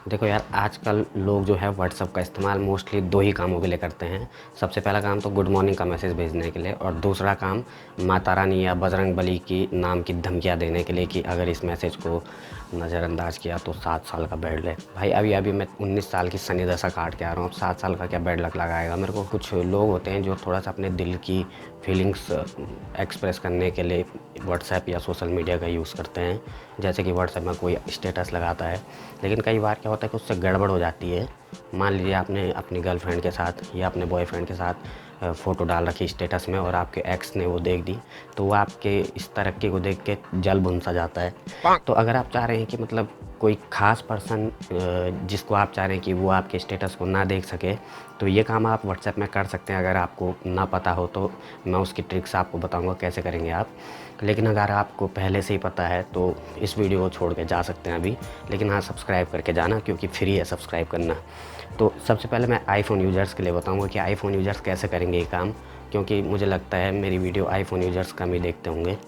देखो यार, आजकल लोग जो है व्हाट्सअप का इस्तेमाल मोस्टली 2 ही कामों के लिए करते हैं। सबसे पहला काम तो गुड मॉर्निंग का मैसेज भेजने के लिए, और दूसरा काम माता रानी या बजरंगबली की नाम की धमकियाँ देने के लिए कि अगर इस मैसेज को नज़रअंदाज किया तो 7 साल का बेड लक। भाई अभी मैं 19 साल की शनि दशा काट के आ रहा हूँ, 7 साल का क्या बेड लक लगाएगा मेरे को। कुछ लोग होते हैं जो थोड़ा सा अपने दिल की फीलिंग्स एक्सप्रेस करने के लिए व्हाट्सएप या सोशल मीडिया का यूज़ करते हैं। जैसे कि व्हाट्सएप में कोई स्टेटस लगाता है, लेकिन कई बार क्या होता है कि उससे गड़बड़ हो जाती है। मान लीजिए आपने अपनी गर्लफ्रेंड के साथ या अपने बॉयफ्रेंड के साथ फ़ोटो डाल रखी स्टेटस में, और आपके एक्स ने वो देख दी, तो वो आपके इस तरक्की को देख के जल भुन सा जाता है। तो अगर आप चाह रहे हैं कि मतलब कोई ख़ास पर्सन जिसको आप चाह रहे हैं कि वो आपके स्टेटस को ना देख सके, तो ये काम आप व्हाट्सएप में कर सकते हैं। अगर आपको ना पता हो तो मैं उसकी ट्रिक्स आपको बताऊंगा कैसे करेंगे आप। लेकिन अगर आपको पहले से ही पता है तो इस वीडियो को छोड़ के जा सकते हैं अभी। लेकिन हाँ, सब्सक्राइब करके जाना, क्योंकि फ्री है सब्सक्राइब करना। तो सबसे पहले मैं आईफ़ोन यूज़र्स के लिए बताऊंगा कि आईफ़ोन यूज़र्स कैसे करेंगे ये काम, क्योंकि मुझे लगता है मेरी वीडियो आईफ़ोन यूज़र्स कम ही देखते होंगे।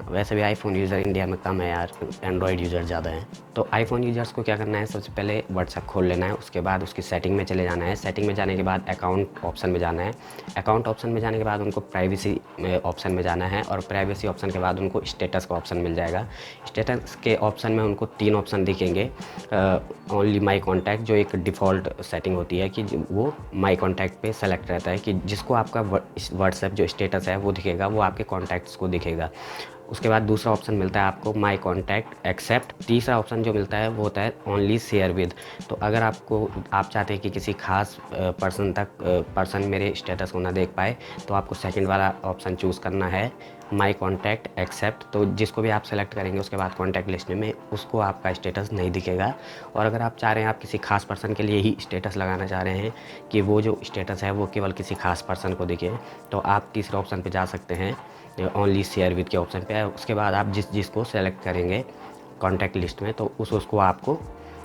वैसे भी आईफ़ोन यूज़र इंडिया में कम है यार, एंड्रॉयड यूज़र ज़्यादा हैं। तो आईफ़ोन यूज़र्स को क्या करना है, सबसे पहले व्हाट्सएप खोल लेना है। उसके बाद उसकी सेटिंग में चले जाना है। सेटिंग में जाने के बाद अकाउंट ऑप्शन में जाना है। अकाउंट ऑप्शन में जाने के बाद उनको प्राइवेसी ऑप्शन में जाना है, और प्राइवेसी ऑप्शन के बाद उनको स्टेटस का ऑप्शन मिल जाएगा। स्टेटस के ऑप्शन में उनको 3 ऑप्शन दिखेंगे। ओनली माई कॉन्टैक्ट, जो एक डिफ़ॉल्ट सेटिंग होती है कि वो माई कॉन्टैक्ट पे सेलेक्ट रहता है कि जिसको आपका व्हाट्सएप जो स्टेटस है वो दिखेगा, वो आपके कॉन्टैक्ट्स को दिखेगा। उसके बाद दूसरा ऑप्शन मिलता है आपको माई कॉन्टैक्ट एक्सेप्ट। तीसरा ऑप्शन जो मिलता है वो होता है ओनली शेयर विद। तो अगर आप चाहते हैं कि किसी खास पर्सन मेरे स्टेटस को ना देख पाए, तो आपको सेकंड वाला ऑप्शन चूज़ करना है, माई कॉन्टैक्ट एक्सेप्ट। तो जिसको भी आप सेलेक्ट करेंगे उसके बाद कॉन्टैक्ट लिस्ट में उसको आपका स्टेटस नहीं दिखेगा। और अगर आप चाह रहे हैं आप किसी खास पर्सन के लिए ही स्टेटस लगाना चाह रहे हैं कि वो जो स्टेटस है वो केवल किसी खास पर्सन को दिखे, तो आप तीसरे ऑप्शन पे जा सकते हैं, ओनली शेयर विद के ऑप्शन पे। उसके बाद आप जिसको सेलेक्ट करेंगे कॉन्टैक्ट लिस्ट में, तो उसको आपको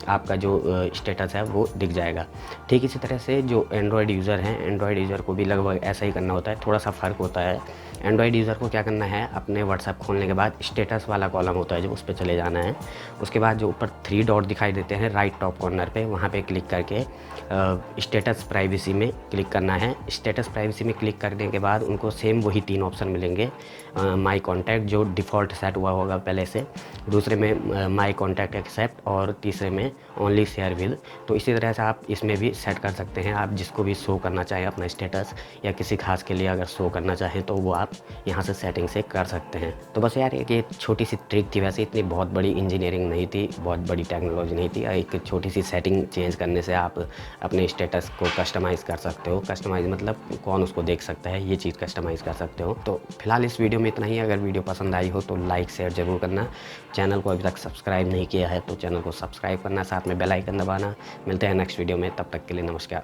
आपका जो स्टेटस है वो दिख जाएगा। ठीक इसी तरह से जो एंड्रॉयड यूज़र हैं, एंड्रॉयड यूज़र को भी लगभग ऐसा ही करना होता है, थोड़ा सा फ़र्क होता है। एंड्रॉयड यूज़र को क्या करना है, अपने व्हाट्सएप खोलने के बाद स्टेटस वाला कॉलम होता है जो उस पर चले जाना है। उसके बाद जो ऊपर 3 डॉट दिखाई देते हैं राइट टॉप कॉर्नर पे, वहाँ पे क्लिक करके स्टेटस प्राइवेसी में क्लिक करना है। स्टेटस प्राइवेसी में क्लिक करने के बाद उनको सेम वही 3 ऑप्शन मिलेंगे। माई कॉन्टैक्ट जो डिफ़ॉल्ट सेट हुआ होगा पहले से, दूसरे में माई कॉन्टैक्ट एक्सेप्ट, और तीसरे में ओनली शेयर विद। तो इसी तरह से आप इसमें भी सेट कर सकते हैं। आप जिसको भी शो करना चाहें अपना स्टेटस, या किसी खास के लिए अगर शो करना चाहें, तो वो आप यहाँ से सेटिंग से कर सकते हैं। तो बस यार एक छोटी सी ट्रिक थी, वैसे इतनी बहुत बड़ी इंजीनियरिंग नहीं थी, बहुत बड़ी टेक्नोलॉजी नहीं थी। एक छोटी सी सेटिंग चेंज करने से आप अपने स्टेटस को कस्टमाइज़ कर सकते हो। कस्टमाइज़ मतलब कौन उसको देख सकता है, ये चीज़ कस्टमाइज़ कर सकते हो। तो फिलहाल इस वीडियो में इतना ही। अगर वीडियो पसंद आई हो तो लाइक शेयर ज़रूर करना। चैनल को अभी तक सब्सक्राइब नहीं किया है तो चैनल को सब्सक्राइब करना, साथ में बेल आइकन दबाना। मिलते हैं नेक्स्ट वीडियो में, तब तक के लिए नमस्कार।